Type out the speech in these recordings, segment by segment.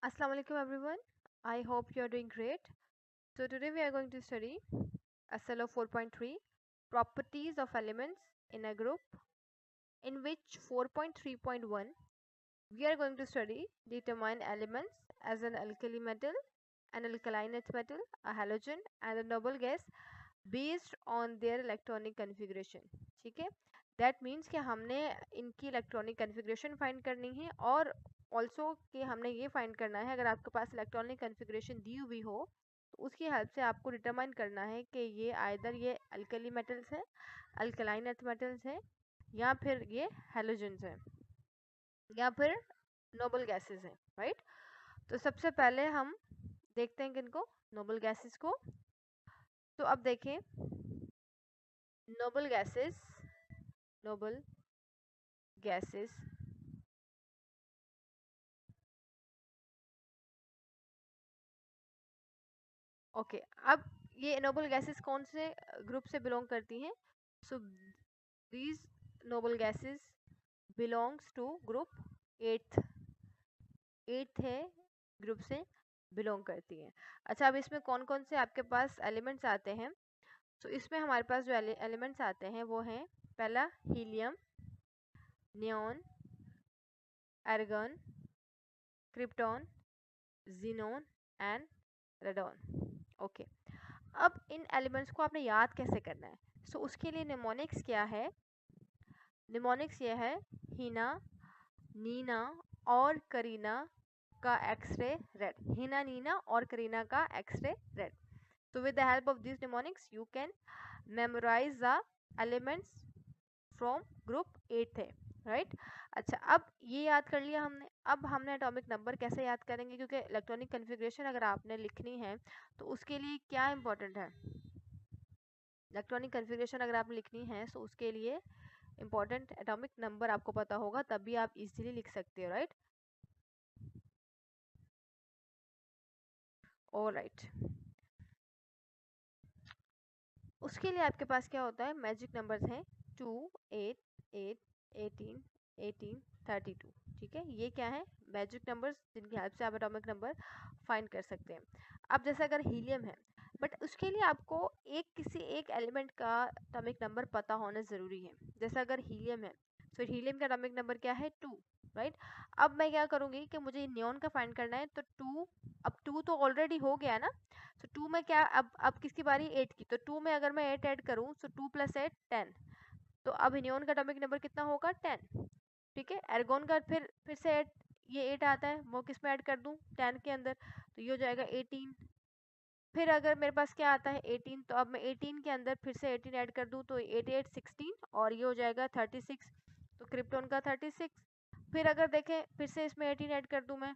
Assalamu alaikum everyone. I hope you are doing great. So today we are going to study SLO 4.3 properties of elements in a group, in which 4.3.1 we are going to study determine elements as an alkali metal, an alkaline earth metal, a halogen and a noble gas based on their electronic configuration. ठीक है, that means कि हमने इनकी electronic configuration find करनी है और also कि हमने ये फाइंड करना है अगर आपके पास इलेक्ट्रॉनिक कन्फिग्रेशन दी हुई हो तो उसकी हेल्प से आपको डिटरमाइन करना है कि ये आइदर ये अल्कली मेटल्स है, अल्कलाइन अर्थ मेटल्स है, या फिर ये हेलोजेंस है, या फिर नोबल गैसेस हैं, राइट। तो सबसे पहले हम देखते हैं किनको, नोबल गैसेस को। तो अब देखें noble gases, noble gases okay. अब ये नोबल गैसेस कौन से ग्रुप से बिलोंग करती हैं? So these noble gases belongs to group eighth, eighth है ग्रुप से बिलोंग करती हैं। अच्छा, अब इसमें कौन कौन से आपके पास एलिमेंट्स आते हैं? तो इसमें हमारे पास जो एलिमेंट्स आते हैं वो हैं, पहला helium, neon, argon, krypton, xenon and radon. Okay, अब इन एलिमेंट्स को आपने याद कैसे करना है? सो उसके लिए निमोनिक्स क्या है? निमोनिक्स ये है हीना, नीना और करीना का एक्सरे रेड, हीना, नीना और करीना का एक्सरे रेड। So with the help of these mnemonics you can memorize the elements from group 8 है, राइट। अच्छा, अब ये याद कर लिया हमने। अब हमने एटॉमिक नंबर कैसे याद करेंगे, क्योंकि इलेक्ट्रॉनिक कन्फिग्रेशन अगर आपने लिखनी है तो उसके लिए क्या इंपॉर्टेंट है? इलेक्ट्रॉनिक कन्फिग्रेशन अगर आपने लिखनी है तो उसके लिए इंपॉर्टेंट एटॉमिक नंबर आपको पता होगा, तभी आप इजीली लिख सकते हो, राइट। ऑलराइट, उसके लिए आपके पास क्या होता है? मैजिक नंबर्स हैं 2, 8, 8, 18, 18, 32। ठीक है, ये क्या है? मैजिक नंबर्स जिनकी हेल्प से आप एटॉमिक नंबर फाइंड कर सकते हैं। अब जैसे अगर हीलियम है, बट उसके लिए आपको किसी एक एलिमेंट का एटॉमिक नंबर पता होना ज़रूरी है। जैसे अगर हीलियम है तो हीलियम का एटॉमिक नंबर क्या है? 2, राइट। अब मैं क्या करूँगी कि मुझे नियॉन का फाइंड करना है, तो 2, अब 2 तो ऑलरेडी हो गया ना, तो 2 में क्या, अब किसकी बारी? 8 की। तो 2 में अगर मैं 8 ऐड करूँ तो 2 + 8 10, तो अब नियॉन का एटॉमिक नंबर कितना होगा? 10। ठीक है, एर्गोन का फिर से 8, ये 8 आता है, वो किस में ऐड कर दूँ? 10 के अंदर, तो ये हो जाएगा 18। फिर अगर मेरे पास क्या आता है? 18, तो अब मैं 18 के अंदर फिर से 18 ऐड कर दूँ, तो 8 8 16 और ये हो जाएगा 36, तो क्रिप्टॉन का 36। फिर अगर देखें फिर से इसमें 18 ऐड कर दूँ मैं,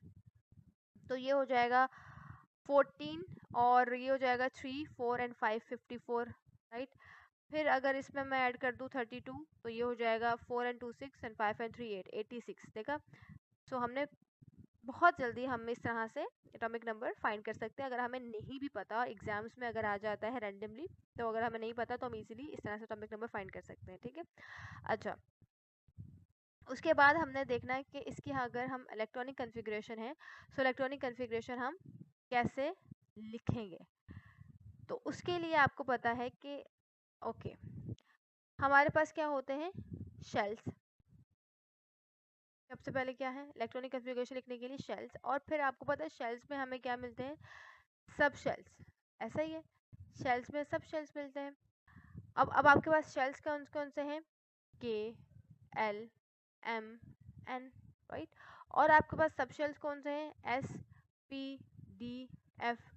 तो ये हो जाएगा 14 और ये हो जाएगा 3, 4 एंड 5 54, राइट। फिर अगर इसमें मैं ऐड कर दूँ 32, तो ये हो जाएगा 4 एंड 2 6 एंड 5 एंड 3 8 86। देखा, सो हमने बहुत जल्दी हम इस तरह से एटॉमिक नंबर फाइंड कर सकते हैं। अगर हमें नहीं भी पता, एग्जाम्स में अगर आ जाता है रैंडमली, तो अगर हमें नहीं पता तो हम इजीली इस तरह से एटॉमिक नंबर फाइंड कर सकते हैं। ठीक है, अच्छा, उसके बाद हमने देखना है कि इसकी अगर हम इलेक्ट्रॉनिक कन्फिग्रेशन है, सो इलेक्ट्रॉनिक कन्फिग्रेशन हम कैसे लिखेंगे? तो उसके लिए आपको पता है कि ओके, हमारे पास क्या होते हैं? शेल्स। सबसे पहले क्या है इलेक्ट्रॉनिक कन्फिग्रेशन लिखने के लिए? शेल्स। और फिर आपको पता है शेल्स में हमें क्या मिलते हैं? सब शेल्स। ऐसा ही है, शेल्स में सब शेल्स मिलते हैं। अब आपके पास शेल्स कौन कौन से हैं? के, एल, एम, एन, राइट। और आपके पास सब शेल्स कौन से हैं? S, P, D, F.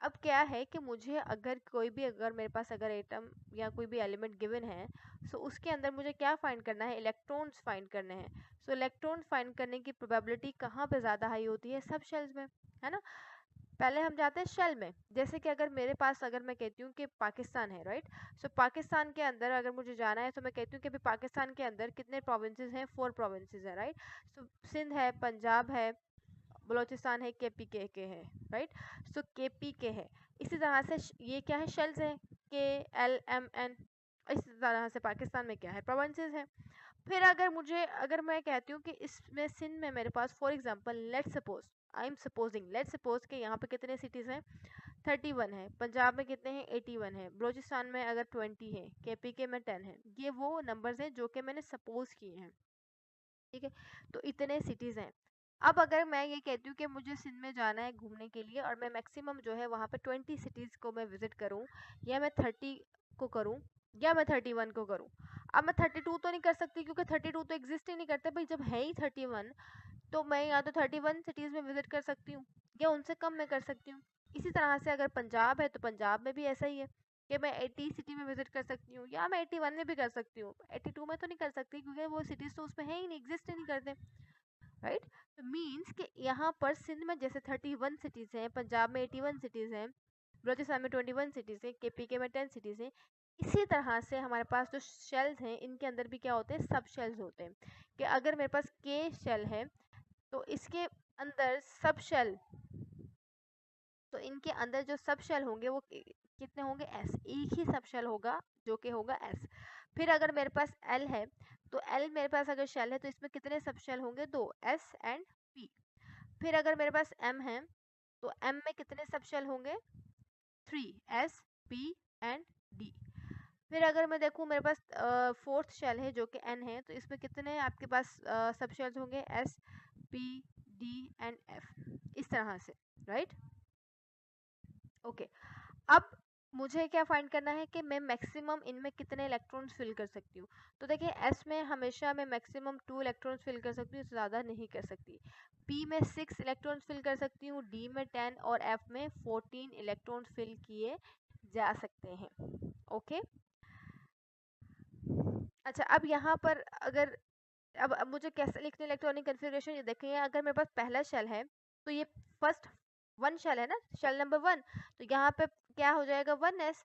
अब क्या है कि मुझे अगर कोई भी, अगर मेरे पास अगर एटम या कोई भी एलिमेंट गिवन है, सो उसके अंदर मुझे क्या फाइंड करना है? इलेक्ट्रॉन्स फाइंड करने हैं। सो इलेक्ट्रॉन फाइंड करने की प्रोबेबिलिटी कहाँ पे ज़्यादा हाई होती है? सब शेल्स में, है ना। पहले हम जाते हैं शेल में। जैसे कि अगर मेरे पास, अगर मैं कहती हूँ कि पाकिस्तान है, राइट। सो पाकिस्तान के अंदर अगर मुझे जाना है तो मैं कहती हूँ कि अभी पाकिस्तान के अंदर कितने प्रोविंसेस हैं? 4 प्रोविंसेस हैं, राइट। सो सिंध है, पंजाब है, बलोचिस्तान है, के है, राइट। सो के है। इसी तरह से ये क्या है? शेल्स हैं, के, एल, एम, एन। इसी तरह से पाकिस्तान में क्या है? प्रोविंसेस हैं। फिर अगर मैं कहती हूँ कि इसमें सिंध में मेरे पास फॉर एग्जांपल लेट्स सपोज कि यहाँ पे कितने सिटीज़ हैं, 31 है, पंजाब में कितने हैं, 81 है, बलूचिस्तान में अगर 20 है, केपीके में 10 है। ये वो नंबर्स हैं जो कि मैंने सपोज किए हैं, ठीक है। तो इतने सिटीज़ हैं। अब अगर मैं ये कहती हूँ कि मुझे सिंध में जाना है घूमने के लिए और मैं मैक्सिमम जो है वहाँ पे 20 सिटीज़ को मैं विजिट करूँ, या मैं 30 को करूँ, या मैं 31 को करूँ। अब मैं 32 तो नहीं कर सकती क्योंकि 32 तो एग्जिस्ट ही नहीं करते भाई, जब है ही 31 तो मैं या तो 31 सिटीज़ में विजिट कर सकती हूँ या उनसे कम में कर सकती हूँ। इसी तरह से अगर पंजाब है तो पंजाब में भी ऐसा ही है कि मैं 80 सिटी में विजिट कर सकती हूँ, या मैं 81 में भी कर सकती हूँ, 82 में तो नहीं कर सकती क्योंकि वो सिटीज़ तो उसमें है ही नहीं, एग्जिस्ट ही नहीं करते, राइट। तो मीन्स कि यहाँ पर सिंध में जैसे 31 सिटीज़ हैं, पंजाब में 81 सिटीज़ हैं, बलूचिस्तान में 21 सिटीज़ हैं, केपीके में 10 सिटीज़ हैं। इसी तरह से हमारे पास जो शेल्स हैं इनके अंदर भी क्या होते हैं, सब शेल्स होते हैं। कि अगर मेरे पास के शेल है तो इसके अंदर सब शेल, तो इनके अंदर जो सब शेल होंगे वो कितने होंगे, एस, एक ही सब शेल होगा जो कि होगा एस। फिर अगर मेरे पास एल है तो एल मेरे पास अगर शेल है तो इसमें कितने सब शेल होंगे, दो, एस एंड पी। फिर अगर मेरे पास एम है तो एम में कितने सब शेल होंगे, three, S, P and D. फिर अगर मैं देखूँ मेरे पास फोर्थ शेल है जो कि एन है, तो इसमें कितने आपके पास सब शेल्स होंगे, S, P, D and F, इस तरह से, राइट। ओके, अब मुझे क्या फाइंड करना है कि मैं मैक्सिमम इनमें कितने इलेक्ट्रॉन्स फिल कर सकती हूँ। तो देखिए एस में हमेशा मैं मैक्सिमम 2 इलेक्ट्रॉन्स फिल कर सकती हूँ, इससे ज़्यादा नहीं कर सकती। पी में 6 इलेक्ट्रॉन्स फिल कर सकती हूँ, डी में 10 और एफ में 14 इलेक्ट्रॉन्स फिल किए जा सकते हैं। ओके, अच्छा अब यहाँ पर अगर अब मुझे कैसे लिखने इलेक्ट्रॉनिक कन्फिग्रेशन, ये देखिए अगर मेरे पास पहला शेल है तो ये फर्स्ट वन शेल है ना, शेल नंबर 1, तो यहाँ पे क्या हो जाएगा 1s।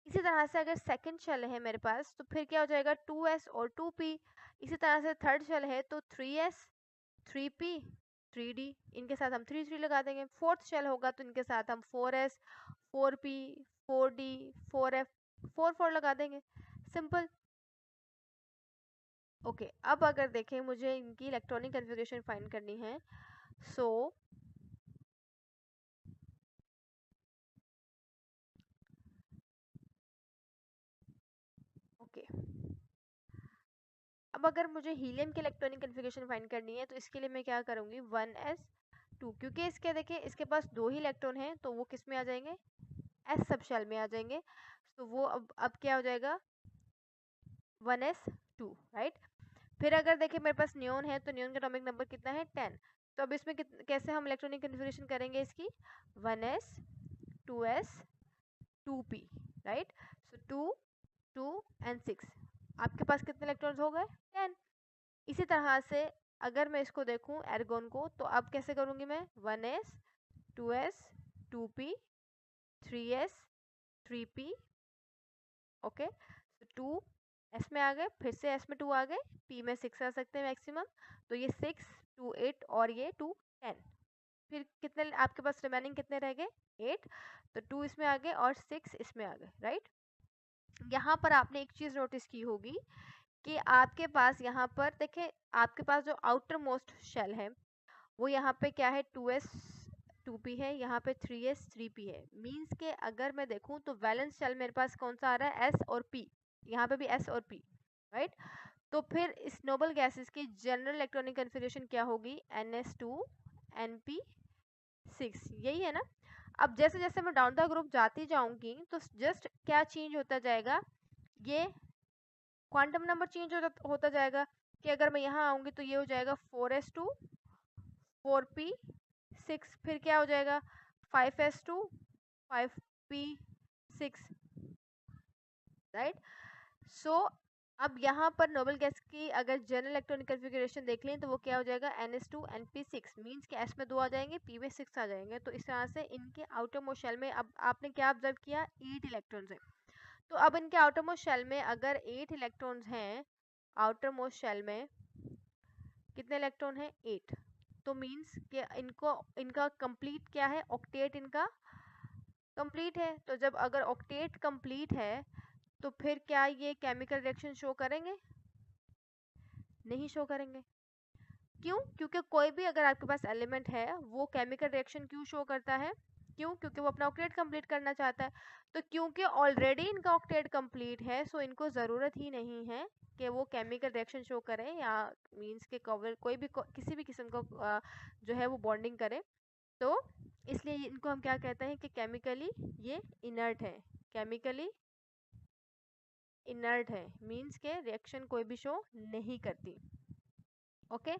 इसी तरह से अगर सेकंड शेल है मेरे पास तो फिर क्या हो जाएगा 2s और 2p। इसी तरह से थर्ड शेल है तो 3s, 3p, 3d, इनके साथ हम 3 3 लगा देंगे। फोर्थ शेल होगा तो इनके साथ हम 4s, 4p, 4d, 4f, 4 4 लगा देंगे, सिंपल। ओके, अब अगर देखें मुझे इनकी इलेक्ट्रॉनिक कन्फिग्रेशन फाइंड करनी है, सो ओके, अब अगर मुझे हीलियम की इलेक्ट्रॉनिक कन्फिग्रेशन फाइंड करनी है तो इसके लिए मैं क्या करूँगी, 1s2, क्योंकि इसके देखिए इसके पास 2 ही इलेक्ट्रॉन हैं तो वो किस में आ जाएंगे, एस सब शेल में आ जाएंगे। तो वो अब क्या हो जाएगा 1s2, राइट। फिर अगर देखिए मेरे पास नियोन है तो नियोन का एटॉमिक नंबर कितना है, 10। तो अब इसमें कैसे हम इलेक्ट्रॉनिक कन्फिग्रेशन करेंगे इसकी, 1s, 2s, 2p, right. So 2, 2 and 6, आपके पास कितने इलेक्ट्रॉन्स हो गए, 10। इसी तरह से अगर मैं इसको देखूं एर्गोन को तो अब कैसे करूंगी मैं, 1s, 2s, 2p, 3s, 3p, okay. तो 2 एस में आ गए, फिर से एस में 2 आ गए, पी में 6 आ सकते हैं मैक्सिमम। तो ये 6, 2 8 और ये 2 10। फिर कितने आपके पास रिमेनिंग कितने रह गए, 8। तो 2 इसमें आ गए और 6 इसमें आ गए, राइट। यहाँ पर आपने एक चीज़ नोटिस की होगी कि आपके पास यहाँ पर देखें, आपके पास जो आउटर मोस्ट शेल है वो यहाँ पे क्या है, 2s 2p है, यहाँ पे 3s 3p है। मीन्स के अगर मैं देखूँ तो वैलेंस शेल मेरे पास कौन सा आ रहा है, s और p, यहाँ पे भी s और p, राइट। तो फिर इस नोबल गैसेस की जनरल इलेक्ट्रॉनिक कन्फिग्रेशन क्या होगी, ns2 np6, यही है ना। अब जैसे जैसे मैं डाउन द ग्रुप जाती जाऊंगी तो जस्ट क्या चेंज होता जाएगा, ये क्वांटम नंबर चेंज होता जाएगा। कि अगर मैं यहाँ आऊंगी तो ये हो जाएगा 4s2, 4p6, फिर क्या हो जाएगा 5s2, 5p6, राइट। सो अब यहाँ पर नोबल गैस की अगर जनरल इलेक्ट्रॉनिक कन्फिग्रेशन देख लें तो वो क्या हो जाएगा, ns2 np6, मीन्स कि s में 2 आ जाएंगे, p में 6 आ जाएंगे। तो इस तरह से इनके आउटर मोस्ट शेल में अब आपने क्या ऑब्जर्व किया, 8 इलेक्ट्रॉन्स हैं। तो अब इनके आउटर मोस्ट शेल में अगर 8 इलेक्ट्रॉन्स हैं, आउटर मोस्ट शेल में कितने इलेक्ट्रॉन हैं, 8। तो मीन्स कि इनका कंप्लीट क्या है, ऑक्टेट इनका कंप्लीट है। तो जब अगर ऑक्टेट कंप्लीट है तो फिर क्या ये केमिकल रिएक्शन शो करेंगे, नहीं शो करेंगे। क्यों? क्योंकि कोई भी अगर आपके पास एलिमेंट है वो केमिकल रिएक्शन क्यों शो करता है? क्यों? क्योंकि वो अपना ऑक्टेट कंप्लीट करना चाहता है। तो क्योंकि ऑलरेडी इनका ऑक्टेट कंप्लीट है, सो इनको ज़रूरत ही नहीं है कि वो केमिकल रिएक्शन शो करें या मींस के कवर कोई भी किसी भी किस्म का जो है वो बॉन्डिंग करे। तो इसलिए इनको हम क्या कहते हैं कि केमिकली ये इनर्ट है। केमिकली इनर्ट है मींस के रिएक्शन कोई भी शो नहीं करती। ओके।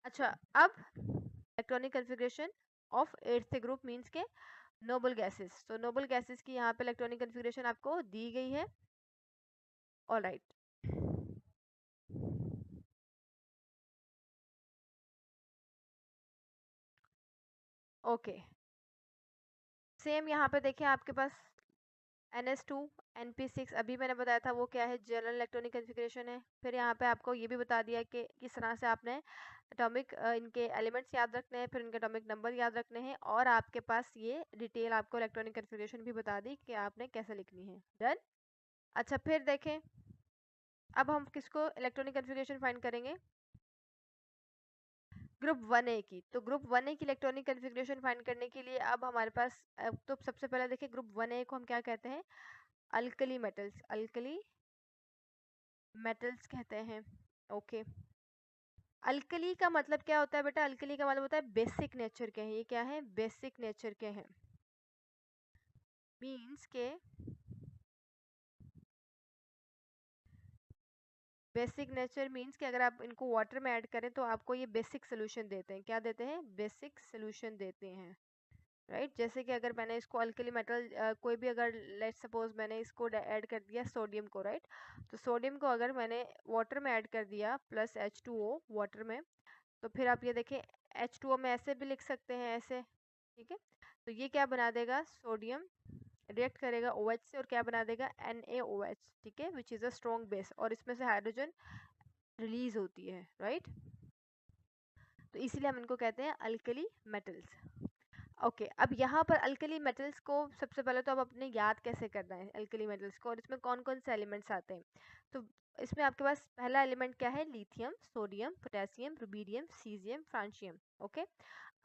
अच्छा, अब electronic configuration of eighth group means के नोबल गैसेस। तो नोबल गैसेस की यहाँ पे इलेक्ट्रॉनिक कन्फिग्रेशन आपको दी गई है। Alright, okay. सेम यहाँ पे देखिए आपके पास NS2 NP6 अभी मैंने बताया था वो क्या है, जनरल इलेक्ट्रॉनिक कन्फिग्रेशन है। फिर यहाँ पे आपको ये भी बता दिया कि किस तरह से आपने एटॉमिक इनके एलिमेंट्स याद रखने हैं, फिर इनके एटॉमिक नंबर याद रखने हैं, और आपके पास ये डिटेल आपको इलेक्ट्रॉनिक कन्फिग्रेशन भी बता दी कि आपने कैसे लिखनी है। डन। अच्छा, फिर देखें अब हम किसको इलेक्ट्रॉनिक कन्फिग्रेशन फाइंड करेंगे, ग्रुप 1A की। तो ग्रुप 1A की इलेक्ट्रॉनिक कन्फिग्रेशन फाइंड करने के लिए अब हमारे पास तो सबसे पहले देखिए ग्रुप 1A को हम क्या कहते हैं, अल्कली मेटल्स। अल्कली मेटल्स कहते हैं। ओके। अल्कली का मतलब क्या होता है बेटा? अल्कली का मतलब होता है बेसिक नेचर के हैं। ये क्या है? बेसिक नेचर के हैं। मींस के बेसिक नेचर मींस कि अगर आप इनको वाटर में ऐड करें तो आपको ये बेसिक सोल्यूशन देते हैं। क्या देते हैं? बेसिक सोल्यूशन देते हैं। राइट, जैसे कि अगर मैंने इसको अल्कली मेटल कोई भी अगर लेट सपोज मैंने इसको ऐड कर दिया सोडियम को, राइट, तो सोडियम को अगर मैंने वाटर में ऐड कर दिया प्लस H2O वाटर में, तो फिर आप ये देखें H2O में ऐसे भी लिख सकते हैं, ऐसे। ठीक है, तो ये क्या बना देगा? सोडियम रिएक्ट करेगा OH से और क्या बना देगा? NaOH। ठीक है, which is a strong base, और इसमें से हाइड्रोजन रिलीज होती है। राइट, तो इसीलिए हम इनको कहते हैं अल्कली मेटल्स। ओके, अब यहाँ पर अल्कली मेटल्स को सबसे पहले तो अब अपने याद कैसे करना है अल्कली मेटल्स को, और इसमें कौन कौन से एलिमेंट्स आते हैं। तो इसमें आपके पास पहला एलिमेंट क्या है? Lithium, sodium, potassium, rubidium, caesium, francium. Okay,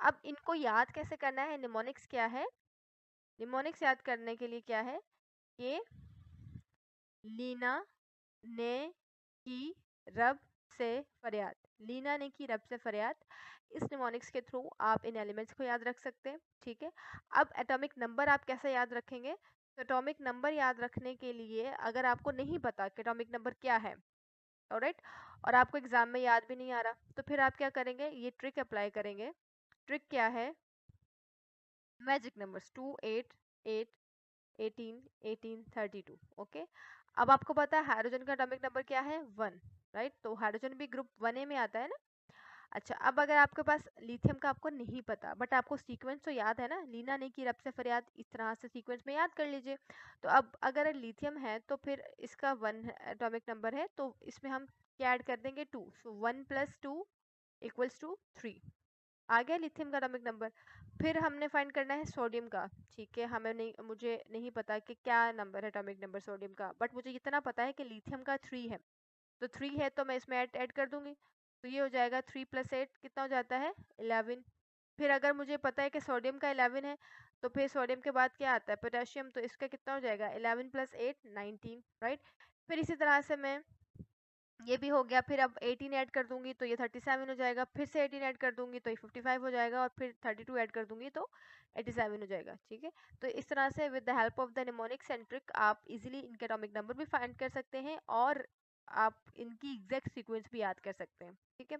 अब इनको याद कैसे करना है? निमोनिक्स क्या है? निमोनिक्स याद करने के लिए क्या है? ये लीना ने की रब से फरियाद। लीना ने की रब से फरियाद, इस निमोनिक्स के थ्रू आप इन एलिमेंट्स को याद रख सकते हैं। ठीक है, अब एटॉमिक नंबर आप कैसे याद रखेंगे? तो एटॉमिक नंबर याद रखने के लिए अगर आपको नहीं पता कि एटॉमिक नंबर क्या है, ऑलराइट, और आपको एग्जाम में याद भी नहीं आ रहा, तो फिर आप क्या करेंगे? ये ट्रिक अप्लाई करेंगे। ट्रिक क्या है? Magic numbers 2, 8, 8, 18, 18, 32। ओके, अब आपको पता है हाइड्रोजन का एटॉमिक नंबर क्या है? 1। राइट, तो हाइड्रोजन भी ग्रुप 1A में आता है ना। अच्छा, अब अगर आपके पास लिथियम का आपको नहीं पता बट आपको सीक्वेंस तो याद है ना, लीना ने की रब से फरियाद, इस तरह से सीक्वेंस में याद कर लीजिए। तो अब अगर लिथियम है तो फिर इसका 1 एटॉमिक नंबर है, तो इसमें हम क्या ऐड कर देंगे? 2। सो 1 + 2 = 3। आ गया लिथियम का एटॉमिक नंबर। फिर हमने फाइंड करना है सोडियम का। ठीक है, मुझे नहीं पता कि क्या नंबर है एटॉमिक नंबर सोडियम का, बट मुझे इतना पता है कि लिथियम का 3 है। तो 3 है तो मैं इसमें ऐड कर दूंगी, तो ये हो जाएगा 3 + 8 कितना हो जाता है? 11। फिर अगर मुझे पता है कि सोडियम का 11 है, तो फिर सोडियम के बाद क्या आता है? पोटेशियम, तो इसका कितना हो जाएगा? 11 + 8 19। राइट, फिर इसी तरह से मैं ये भी हो गया, फिर अब 18 ऐड कर दूंगी तो ये 37 हो जाएगा, फिर से 18 ऐड कर दूंगी तो ये 55 हो जाएगा, और फिर 32 ऐड कर दूंगी तो 87 हो जाएगा। ठीक है, तो इस तरह से with the help of the mnemonics and trick आप इजीली इनके एटॉमिक नंबर भी फाइंड कर सकते हैं और आप इनकी एग्जैक्ट सीक्वेंस भी याद कर सकते हैं। ठीक है,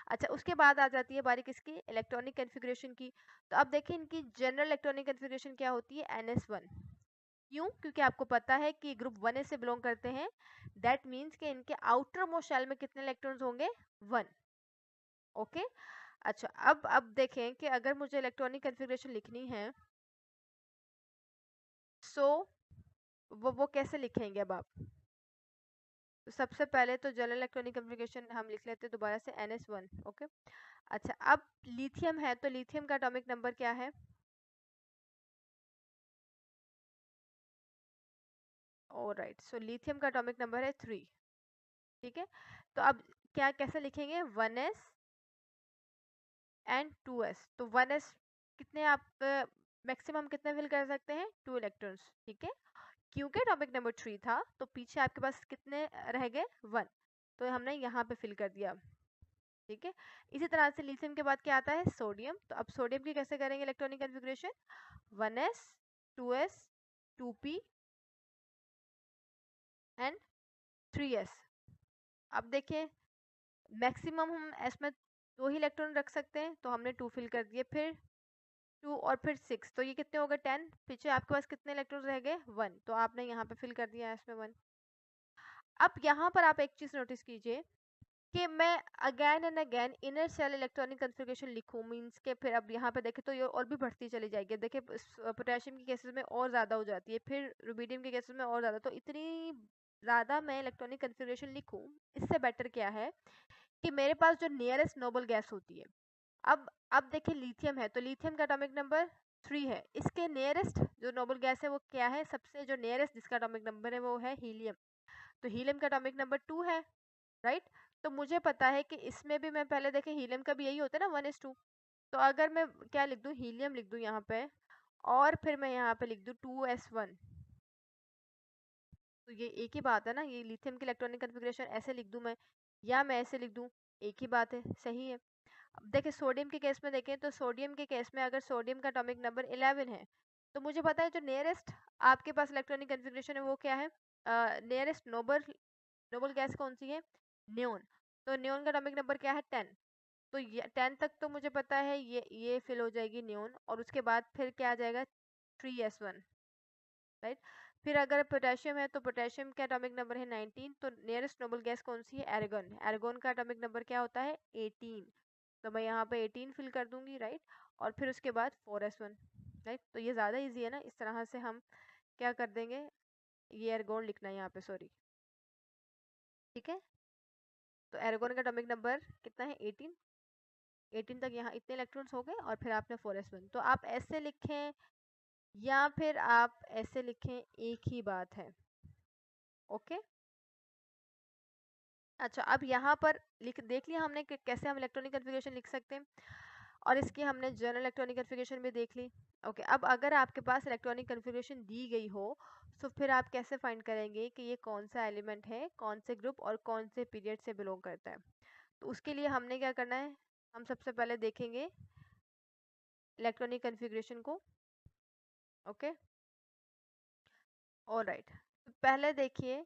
अच्छा, उसके बाद आ जाती है बारी किसकी? इलेक्ट्रॉनिक कन्फिग्रेशन की। तो अब देखिए इनकी जनरल इलेक्ट्रॉनिक कन्फिग्रेशन क्या होती है? NS1। क्यों? क्योंकि आपको पता है कि ग्रुप 1A से बिलोंग करते हैं, दैट मीन्स कि इनके आउटर मोस्ट शेल में कितने इलेक्ट्रॉन्स होंगे? 1। ओके, अच्छा, अब देखें कि अगर मुझे इलेक्ट्रॉनिक कन्फिग्रेशन लिखनी है, सो वो कैसे लिखेंगे? अब आप तो सबसे पहले तो जनरल इलेक्ट्रॉनिक कन्फिग्रेशन हम लिख लेते हैं दोबारा से NS1। ओके, अच्छा, अब लिथियम है तो लिथियम का एटॉमिक नंबर क्या है? ऑलराइट, सो लिथियम का एटॉमिक नंबर है 3। ठीक है, तो अब क्या कैसे लिखेंगे 1s एंड 2s। तो 1s कितने आप मैक्सिमम कितने फिल कर सकते हैं 2 इलेक्ट्रॉन्स, ठीक है। क्योंकि टॉपिक नंबर 3 था तो पीछे आपके पास कितने रह गए 1, तो हमने यहाँ पे फिल कर दिया, ठीक है। इसी तरह से लिथियम के बाद क्या आता है सोडियम। तो अब सोडियम की कैसे करेंगे electronic configuration 1s 2s 2p and 3s। अब देखिए मैक्सिमम हम एस में 2 ही इलेक्ट्रॉन रख सकते हैं, तो हमने 2 फिल कर दिए, फिर 2 और फिर 6, तो ये कितने हो गए 10। पीछे आपके पास कितने इलेक्ट्रॉन रह गए 1, तो आपने यहाँ पे फिल कर दिया एस में 1। अब यहाँ पर आप एक चीज नोटिस कीजिए कि मैं again and again inner shell electronic configuration लिखूं, मींस के फिर अब यहाँ पे देखें तो ये और भी बढ़ती चली जाएगी। देखिए पोटेशियम की केसेस में और ज़्यादा हो जाती है, फिर रुबिडियम के केसेस में और ज़्यादा, तो इतनी ज़्यादा मैं इलेक्ट्रॉनिक कन्फिग्रेशन लिखूं, इससे बेटर क्या है कि मेरे पास जो नियरेस्ट नोबल गैस होती है, अब देखिए लिथियम है तो लिथियम का एटॉमिक नंबर 3 है, इसके नियरेस्ट जो नोबल गैस है वो क्या है, सबसे जो नियरेस्ट जिसका एटॉमिक नंबर है वो है हीलियम। तो हीलियम का एटॉमिक नंबर 2 है, राइट। तो मुझे पता है कि इसमें भी मैं पहले देखें हीलियम का भी यही होता है ना 1s2, तो अगर मैं क्या लिख दूं हीलियम लिख दूं यहाँ पे, और फिर मैं यहाँ पे लिख दूं 2s1, तो ये एक ही बात है ना। ये लिथियम की इलेक्ट्रॉनिक कन्फिग्रेशन ऐसे लिख दूं मैं, या मैं ऐसे लिख दूं, एक ही बात है, सही है। अब देखिए सोडियम के केस में देखें तो सोडियम के केस में अगर सोडियम का एटॉमिक नंबर 11 है, तो मुझे पता है जो नियरेस्ट आपके पास इलेक्ट्रॉनिक कन्फिग्रेशन है वो क्या है, नियरेस्ट नोबल नोबल गैस कौन सी है, नियोन। तो नियोन का एटॉमिक नंबर क्या है 10, तो ये 10 तक तो मुझे पता है ये फिल हो जाएगी नियोन, और उसके बाद फिर क्या आ जाएगा 3s1, राइट। फिर अगर पोटेशियम है तो पोटेशियम का एटॉमिक नंबर है 19, तो नियरेस्ट नोबल गैस कौन सी है एर्गन। एर्गन का एटॉमिक नंबर क्या होता है 18, तो मैं यहाँ पे 18 फिल कर दूंगी, राइट। और फिर उसके बाद 4s1, राइट। तो ये ज़्यादा इजी है ना, इस तरह से हम क्या कर देंगे, ये एर्गोन लिखना है यहाँ पे, सॉरी, ठीक है। तो एर्गोन का एटॉमिक नंबर कितना है 18, 18 तक यहाँ इतने इलेक्ट्रॉन्स हो गए, और फिर आपने 4s1, तो आप ऐसे लिखें या फिर आप ऐसे लिखें, एक ही बात है, ओके। अच्छा अब यहाँ पर लिख देख लिया हमने कि कैसे हम इलेक्ट्रॉनिक कन्फिग्रेशन लिख सकते हैं, और इसकी हमने जनरल इलेक्ट्रॉनिक कन्फिग्रेशन भी देख ली, ओके। अब अगर आपके पास इलेक्ट्रॉनिक कन्फिग्रेशन दी गई हो, तो फिर आप कैसे फाइंड करेंगे कि ये कौन सा एलिमेंट है, कौन से ग्रुप और कौन से पीरियड से बिलोंग करता है। तो उसके लिए हमने क्या करना है, हम सबसे पहले देखेंगे इलेक्ट्रॉनिक कन्फिग्रेशन को, ओके, ऑलराइट। तो पहले देखिए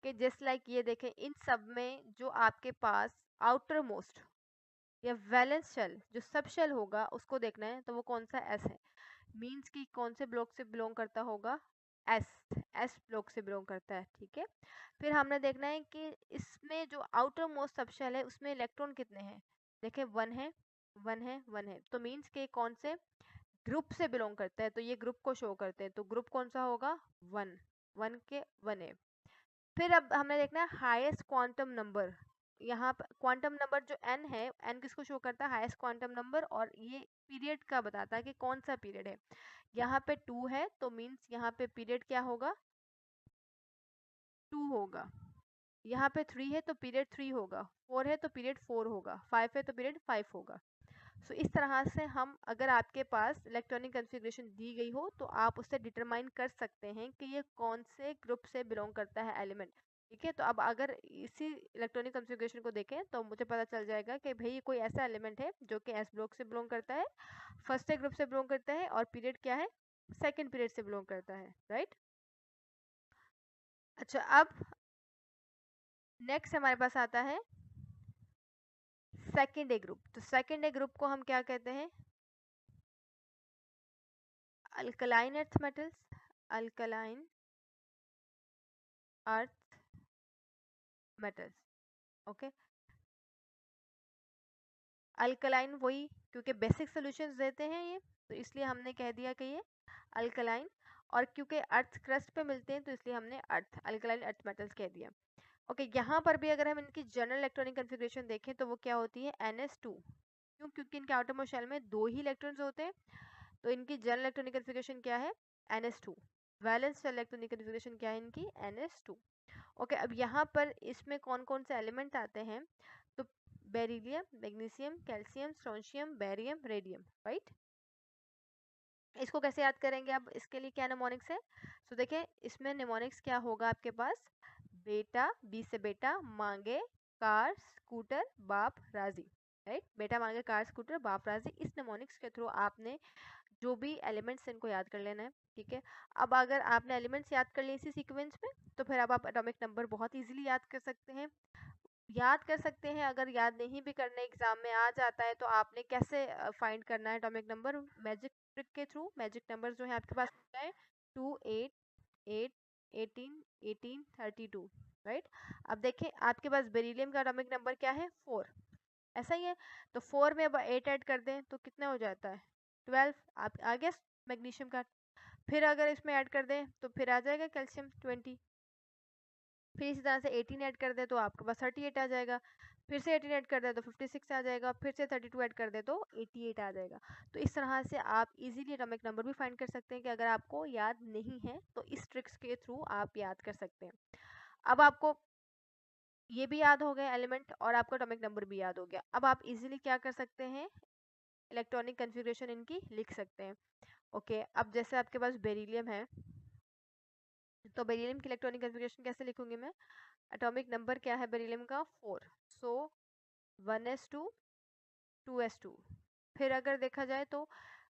कि जस्ट लाइक ये देखें, इन सब में जो आपके पास आउटर मोस्ट या वैलेंस शेल जो सब शेल होगा उसको देखना है, तो वो कौन सा एस है, मींस कि कौन से ब्लॉक से बिलोंग करता होगा एस, एस ब्लॉक से बिलोंग करता है, ठीक है। फिर हमने देखना है कि इसमें जो आउटर मोस्ट सब शेल है उसमें इलेक्ट्रॉन कितने हैं, देखें 1 है 1 है 1 है, तो मींस के कौन से ग्रुप से बिलोंग करता है, तो ये ग्रुप को शो करते हैं, तो ग्रुप कौन सा होगा 1, 1 के 1 है। फिर अब हमें देखना है हाईएस्ट क्वांटम नंबर, यहाँ पर क्वांटम नंबर जो n है, n किसको शो करता है हाईएस्ट क्वांटम नंबर, और ये पीरियड का बताता है कि कौन सा पीरियड है। यहाँ पे 2 है तो मींस यहाँ पे पीरियड क्या होगा 2 होगा, यहाँ पे 3 है तो पीरियड 3 होगा, 4 है तो पीरियड 4 होगा, 5 है तो पीरियड 5 होगा। सो इस तरह से हम अगर आपके पास इलेक्ट्रॉनिक कन्फिग्रेशन दी गई हो तो आप उससे डिटरमाइन कर सकते हैं कि ये कौन से ग्रुप से बिलोंग करता है एलिमेंट, ठीक है। तो अब अगर इसी इलेक्ट्रॉनिक कन्फिग्रेशन को देखें तो मुझे पता चल जाएगा कि भाई ये कोई ऐसा एलिमेंट है जो कि एस ब्लॉक से बिलोंग करता है, फर्स्ट ग्रुप से बिलोंग करता है, और पीरियड क्या है सेकेंड पीरियड से बिलोंग करता है, राइट। अच्छा अब नेक्स्ट हमारे पास आता है सेकेंड ए ग्रुप। तो सेकेंड ए ग्रुप को हम क्या कहते हैं alkaline earth metals, alkaline earth metals, okay. Alkaline वही क्योंकि बेसिक सॉल्यूशंस देते हैं ये, तो इसलिए हमने कह दिया कि ये अल्कलाइन, और क्योंकि अर्थ क्रस्ट पे मिलते हैं तो इसलिए हमने अर्थ अल्कलाइन अर्थ मेटल्स कह दिया, ओके। यहाँ पर भी अगर हम इनकी जनरल इलेक्ट्रॉनिक कन्फिग्रेशन देखें तो वो क्या होती है NS2, क्यों, क्योंकि इनके आउटरमोस्ट शेल में 2 ही इलेक्ट्रॉन्स होते हैं, तो इनकी जनरल इलेक्ट्रॉनिक कन्फिग्रेशन क्या है NS2। Valence shell electronic configuration क्या है इनकी NS2, ओके, अब यहाँ पर इसमें कौन कौन से एलिमेंट आते हैं, तो beryllium, magnesium, calcium, strontium, barium, radium, right. इसको कैसे याद करेंगे, अब इसके लिए क्या निमोनिक्स है, तो देखिए इसमें निमोनिक्स क्या होगा आपके पास, बेटा, बी से बेटा, मांगे, कार, स्कूटर, बाप, राजी, राइट। बेटा, मांगे, कार, स्कूटर, बाप, राजी, इस निमोनिक्स के थ्रू आपने जो भी एलिमेंट्स इनको याद कर लेना है, ठीक है। अब अगर आपने एलिमेंट्स याद कर लिए इसी सीक्वेंस में, तो फिर अब आप एटॉमिक नंबर बहुत इजीली याद कर सकते हैं। अगर याद नहीं भी करने एग्जाम में आ जाता है, तो आपने कैसे फाइंड करना है एटॉमिक नंबर, मैजिक ट्रिक के थ्रू। मैजिक नंबर जो है आपके पास होता है 2, 8, 8, 18, 18, 32, राइट। अब देखें आपके पास बेरिलियम का एटॉमिक नंबर क्या है, 4, ऐसा ही है। तो 4 में अब 8 ऐड कर दें तो कितना हो जाता है, 12। आप आ गया मैग्नीशियम का। फिर अगर इसमें ऐड कर दें तो फिर आ जाएगा कैल्शियम 20। फिर इसी तरह से 18 ऐड कर दे तो आपके पास 38 आ जाएगा। फिर से 18 ऐड कर दे तो 56 आ जाएगा। फिर से 32 ऐड कर दे तो 88 आ जाएगा। तो इस तरह से आप इजीली एटॉमिक नंबर भी फाइंड कर सकते हैं कि अगर आपको याद नहीं है तो इस ट्रिक्स के थ्रू आप याद कर सकते हैं। अब आपको ये भी याद हो गया एलिमेंट और आपका एटॉमिक नंबर भी याद हो गया। अब आप इजीली क्या कर सकते हैं, इलेक्ट्रॉनिक कन्फिग्रेशन इनकी लिख सकते हैं। ओके, अब जैसे आपके पास बेरिलियम है, तो बेरिलियम की इलेक्ट्रॉनिक कन्फिग्रेशन कैसे लिखूंगी मैं, एटॉमिक नंबर क्या है बेरिलियम का, 4, सो 1s2 2s2। फिर अगर देखा जाए तो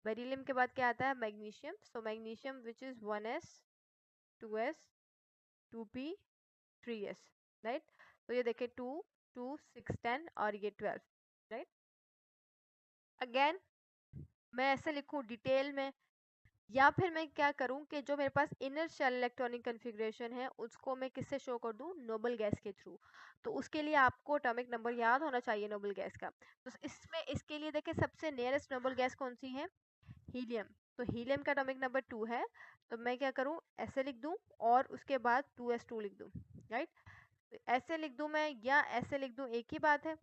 बेरिलियम के बाद क्या आता है, magnesium, so magnesium which is 1s 2s 2p 3s, right. तो ये देखे 2 2 6 10 और ये 12, राइट। अगेन मैं ऐसे लिखूं डिटेल में, या फिर मैं क्या करूं कि जो मेरे पास इनर शेल इलेक्ट्रॉनिक कन्फिग्रेशन है उसको मैं किससे शो कर दूं, नोबल गैस के थ्रू। तो उसके लिए आपको एटॉमिक नंबर याद होना चाहिए नोबल गैस का। तो इसमें इसके लिए देखिए सबसे नियरेस्ट नोबल गैस कौन सी है, हीलियम। तो हीलियम का एटॉमिक नंबर 2 है, तो मैं क्या करूं, ऐसे लिख दूं और उसके बाद 2s2 लिख दूं, राइट। तो ऐसे लिख दूं मैं या ऐसे लिख दूं, एक ही बात है।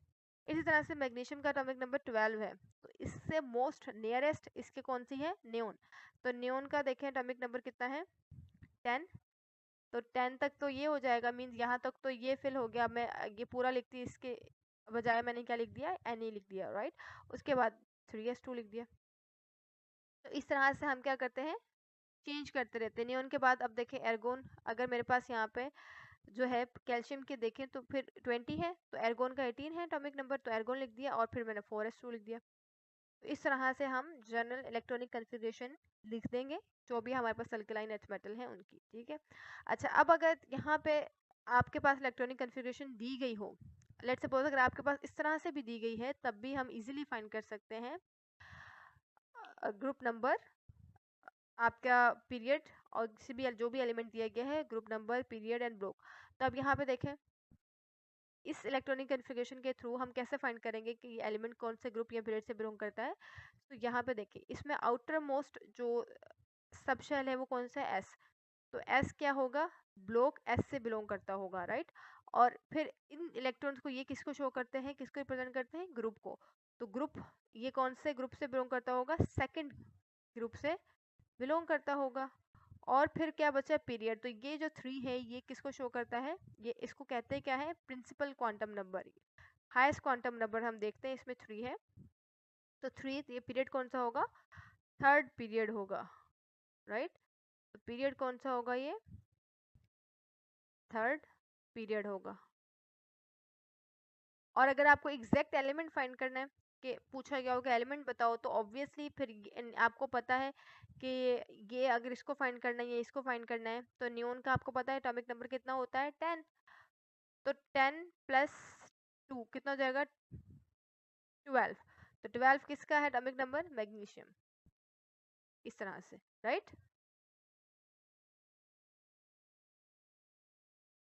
इसी तरह से मैग्नीशियम का एटॉमिक नंबर 12 है, तो इससे मोस्ट नियरेस्ट इसके कौन सी है, नियोन। तो नियोन का देखें एटॉमिक नंबर कितना है, 10। तो 10 तक तो ये हो जाएगा, मीन्स यहाँ तक तो ये फिल हो गया। मैं ये पूरा लिखती, इसके बजाय मैंने क्या लिख दिया, एन लिख दिया, राइट। उसके बाद 3s2 लिख दिया। तो इस तरह से हम क्या करते हैं, चेंज करते रहते हैं। नियोन के बाद अब देखें एर्गोन, अगर मेरे पास यहाँ पे जो है कैल्शियम के देखें तो फिर 20 है, तो एर्गोन का 18 है एटॉमिक नंबर, तो एर्गोन लिख दिया और फिर मैंने 4s2 लिख दिया। तो इस तरह से हम जनरल इलेक्ट्रॉनिक कन्फिग्रेशन लिख देंगे जो भी हमारे पास अल्कलाइन अर्थ मेटल है उनकी, ठीक है। अच्छा, अब अगर यहाँ पे आपके पास इलेक्ट्रॉनिक कन्फिग्रेशन दी गई हो, लेट्स सपोज अगर आपके पास इस तरह से भी दी गई है, तब भी हम इजीली फाइंड कर सकते हैं ग्रुप नंबर, आपका पीरियड और किसी भी जो भी एलिमेंट दिया गया है, group number, period and block. तो अब यहाँ पे देखें इस इलेक्ट्रॉनिक कन्फिग्रेशन के थ्रू हम कैसे फाइंड करेंगे कि एलिमेंट कौन से ग्रुप या पीरियड से बिलोंग करता है। तो यहाँ पे देखिए इसमें आउटर मोस्ट जो सब शेल है वो कौन सा है, एस। तो एस क्या होगा, ब्लॉक एस से बिलोंग करता होगा, राइट। और फिर इन इलेक्ट्रॉन्स को ये किसको शो करते हैं, किसको रिप्रेजेंट करते हैं, ग्रुप को। तो ग्रुप ये कौन से ग्रुप से बिलोंग करता होगा, सेकंड ग्रुप से बिलोंग करता होगा। और फिर क्या बचा, पीरियड। तो ये जो 3 है ये किसको शो करता है, ये इसको कहते हैं क्या है, principal quantum number. Highest quantum number हम देखते हैं इसमें 3 है, तो 3 ये पीरियड कौन सा होगा, थर्ड पीरियड होगा, राइट। तो पीरियड कौन सा होगा, ये थर्ड पीरियड होगा। और अगर आपको एग्जैक्ट एलिमेंट फाइंड करना है कि पूछा गया होगा एलिमेंट बताओ, तो ऑब्वियसली फिर आपको पता है कि ये अगर इसको फाइंड करना है या इसको फाइंड करना है, तो नियोन का आपको पता है एटॉमिक नंबर कितना होता है, 10। तो 10 प्लस 2 कितना हो जाएगा, 12। तो 12 किसका है एटॉमिक नंबर, मैग्नीशियम। इस तरह से, राइट।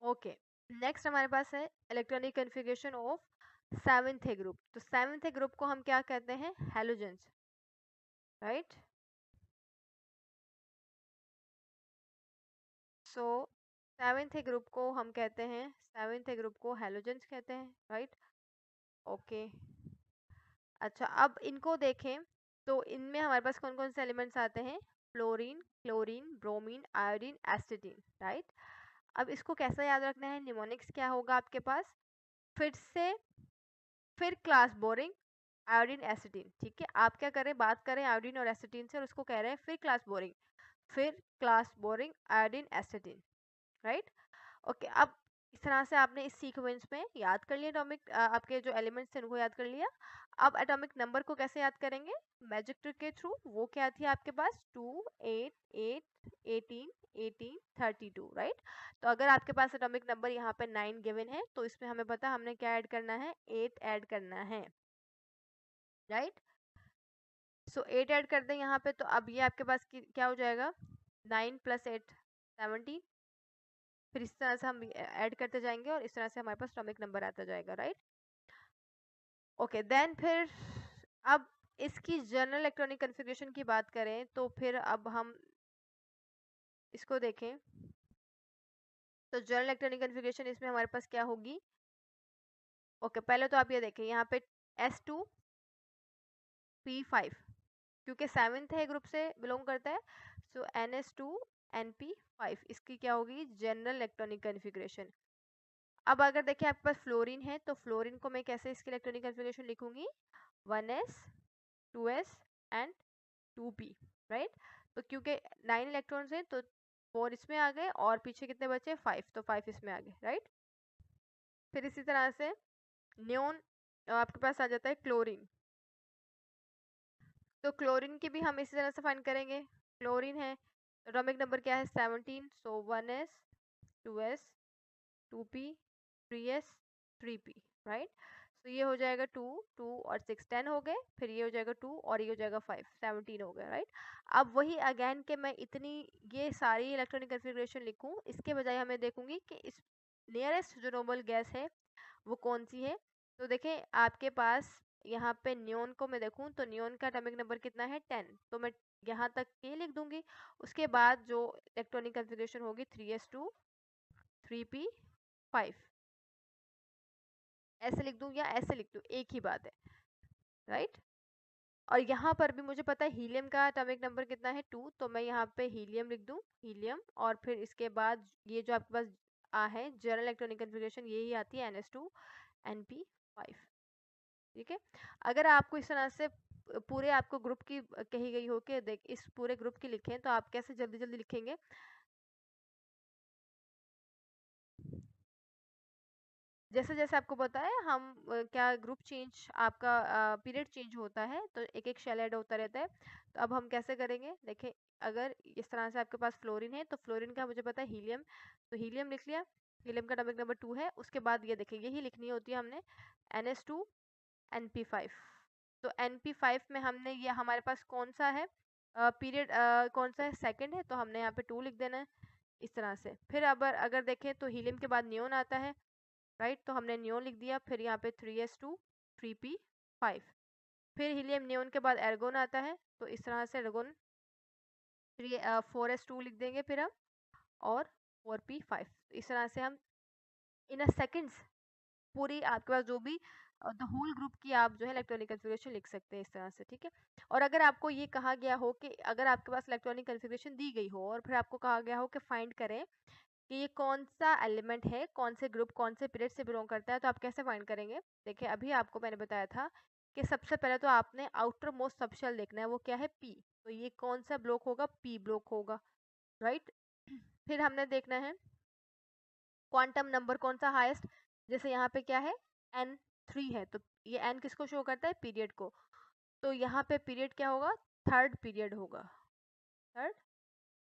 ओके, नेक्स्ट हमारे पास है electronic configuration of seventh group. तो सेवेंथ ग्रुप को हम क्या कहते हैं, हेलोजेंस, राइट। सो सेवेंथ ग्रुप को हम कहते हैं, सेवेंथ ग्रुप को हेलोजेंस कहते हैं, राइट। ओके, अच्छा अब इनको देखें तो इनमें हमारे पास कौन कौन से एलिमेंट्स आते हैं, fluorine, chlorine, bromine, iodine, astatine, right. अब इसको कैसा याद रखना है, निमोनिक्स क्या होगा आपके पास, फिर क्लास बोरिंग आयोडीन एसिटीन, ठीक है। आप क्या करें, बात करें आयोडीन और एसिटीन से और उसको कह रहे हैं फिर class boring iodine astatine, right. Okay, अब इस तरह से आपने इस सीक्वेंस में याद कर लिया एटॉमिक, आपके जो एलिमेंट्स थे उनको याद कर लिया। अब एटॉमिक नंबर को कैसे याद करेंगे, मैजिक ट्रिक के थ्रू। वो क्या थी आपके पास, 2 8 8 18 18 32, राइट। तो अगर आपके पास एटॉमिक नंबर यहाँ पे 9 गिवन है तो इसमें हमें पता हमने क्या ऐड करना है, 8 ऐड करना है, राइट। सो 8 ऐड कर दें यहाँ पे, तो अब ये आपके पास क्या हो जाएगा, 9 + 8 17। फिर इस तरह से हम ऐड करते जाएंगे और इस तरह से हमारे पास एटॉमिक नंबर आता जाएगा, राइट। ओके, देन फिर अब इसकी जनरल इलेक्ट्रॉनिक कॉन्फ़िगरेशन की बात करें तो फिर अब हम इसको देखें तो जनरल इलेक्ट्रॉनिक कॉन्फ़िगरेशन इसमें हमारे पास क्या होगी। ओके, पहले तो आप ये देखें यहाँ पे S2P5 क्योंकि 7th है ग्रुप से बिलोंग करता है, सो NS2NP5 इसकी क्या होगी, जनरल इलेक्ट्रॉनिक कॉन्फ़िगरेशन। अब अगर देखिए आपके पास फ्लोरीन है तो फ्लोरीन को मैं कैसे इसकी इलेक्ट्रॉनिक कॉन्फ़िगरेशन लिखूंगी, 1s 2s and 2p, right. तो क्योंकि 9 इलेक्ट्रॉन्स हैं तो 4 इसमें आ गए और पीछे कितने बचे, 5, तो 5 इसमें आ गए, राइट। फिर इसी तरह से नियोन आपके पास आ जाता है क्लोरीन, तो क्लोरीन की भी हम इसी तरह से फाइंड करेंगे। क्लोरीन है, एटॉमिक नंबर क्या है, 17, सो 1s 2s 2p 3s 3p, right. तो ये हो जाएगा 2 2 और 6 10 हो गए, फिर ये हो जाएगा 2 और ये हो जाएगा 5 17 हो गया, राइट। अब वही अगेन के मैं इतनी ये सारी इलेक्ट्रॉनिक कॉन्फ़िगरेशन लिखूं, इसके बजाय हमें देखूंगी कि इस नियरेस्ट जो नोबल गैस है वो कौन सी है। तो देखें आपके पास यहाँ पे नियोन को मैं देखूं तो नियोन का एटॉमिक नंबर कितना है, 10, तो मैं यहाँ तक के लिख दूंगी। उसके बाद जो इलेक्ट्रॉनिक कॉन्फ़िगरेशन होगी 3s2 3p5, ऐसे लिख दूं या ऐसे लिख दूं, एक ही बात है, राइट। और यहाँ पर भी मुझे पता है हीलियम का एटॉमिक नंबर कितना है, 2, तो मैं यहाँ पे हीलियम लिख दूं, हीलियम, और फिर इसके बाद ये जो आपके पास है जनरल इलेक्ट्रॉनिक कॉन्फ़िगरेशन यही आती है, NS2NP5, ठीक है। अगर आपको इस तरह से पूरे आपको ग्रुप की कही गई हो कि देख इस पूरे ग्रुप की लिखें तो आप कैसे जल्दी जल्दी लिखेंगे, जैसे जैसे आपको पता है हम क्या ग्रुप चेंज आपका पीरियड चेंज होता है तो एक एक शेल ऐड होता रहता है। तो अब हम कैसे करेंगे, देखें अगर इस तरह से आपके पास फ्लोरीन है तो फ्लोरीन का मुझे पता है हीलियम, तो हीलियम लिख लिया, हीलियम का एटॉमिक नंबर 2 है। उसके बाद ये देखें यही लिखनी होती है हमने, NS2NP5, तो NP5 में हमने ये हमारे पास कौन सा है पीरियड, कौन सा है, सेकंड है, तो हमने यहाँ पे 2 लिख देना है इस तरह से। फिर अगर देखें तो हीलियम के बाद नियोन आता है, राइट, तो हमने नियोन लिख दिया, फिर यहाँ पे 3s2 3p5, फिर हीलियम नियोन के बाद एर्गोन आता है, तो इस तरह से एर्गोन 4s2 लिख देंगे फिर हम, और 4p5, इस तरह से हम इन अ सेकंड्स पूरी आपके पास जो भी द होल ग्रुप की आप जो है इलेक्ट्रॉनिक कॉन्फ़िगरेशन लिख सकते हैं इस तरह से, ठीक है। और अगर आपको ये कहा गया हो कि अगर आपके पास इलेक्ट्रॉनिक कॉन्फ़िगरेशन दी गई हो और फिर आपको कहा गया हो कि फाइंड करें कि ये कौन सा एलिमेंट है, कौन से ग्रुप कौन से पीरियड से बिलोंग करता है, तो आप कैसे फाइंड करेंगे। देखिए अभी आपको मैंने बताया था कि सबसे पहले तो आपने आउटर मोस्ट सबशेल देखना है, वो क्या है, पी, तो ये कौन सा ब्लॉक होगा, पी ब्लॉक होगा, राइट। फिर हमने देखना है क्वांटम नंबर कौन सा हाईएस्ट, जैसे यहाँ पे क्या है, N3 है, तो ये N किसको शो करता है, पीरियड को, तो यहाँ पे पीरियड क्या होगा, थर्ड पीरियड होगा, थर्ड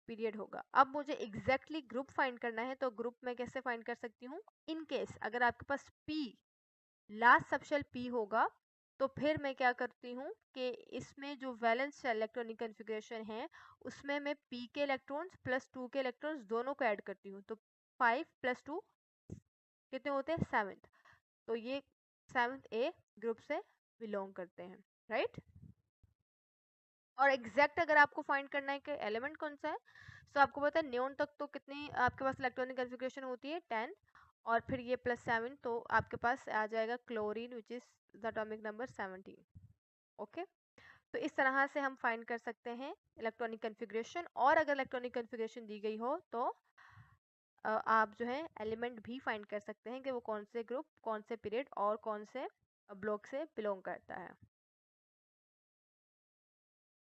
पीरियड होगा। अब मुझे एग्जैक्टली ग्रुप फाइंड करना है, तो ग्रुप में कैसे फाइंड कर सकती हूँ, इन केस अगर आपके पास P लास्ट सबशेल P होगा तो फिर मैं क्या करती हूँ कि इसमें जो वैलेंस इलेक्ट्रॉनिक कॉन्फ़िगरेशन है उसमें मैं P के इलेक्ट्रॉन्स प्लस 2 के इलेक्ट्रॉन्स दोनों को ऐड करती हूँ, तो 5 + 2 कितने होते हैं, 7th, तो ये 7th A ग्रुप से बिलोंग करते हैं, राइट। और एग्जैक्ट अगर आपको फाइंड करना है कि एलिमेंट कौन सा है, तो आपको पता है नियोन तक तो कितनी आपके पास इलेक्ट्रॉनिक कॉन्फ़िगरेशन होती है, 10, और फिर ये +7, तो आपके पास आ जाएगा chlorine which is the atomic number 17, okay. तो इस तरह से हम फाइंड कर सकते हैं इलेक्ट्रॉनिक कॉन्फ़िगरेशन, और अगर इलेक्ट्रॉनिक कॉन्फ़िगरेशन दी गई हो तो आप जो है एलिमेंट भी फाइंड कर सकते हैं कि वो कौन से ग्रुप, कौन से पीरियड और कौन से ब्लॉक से बिलोंग करता है।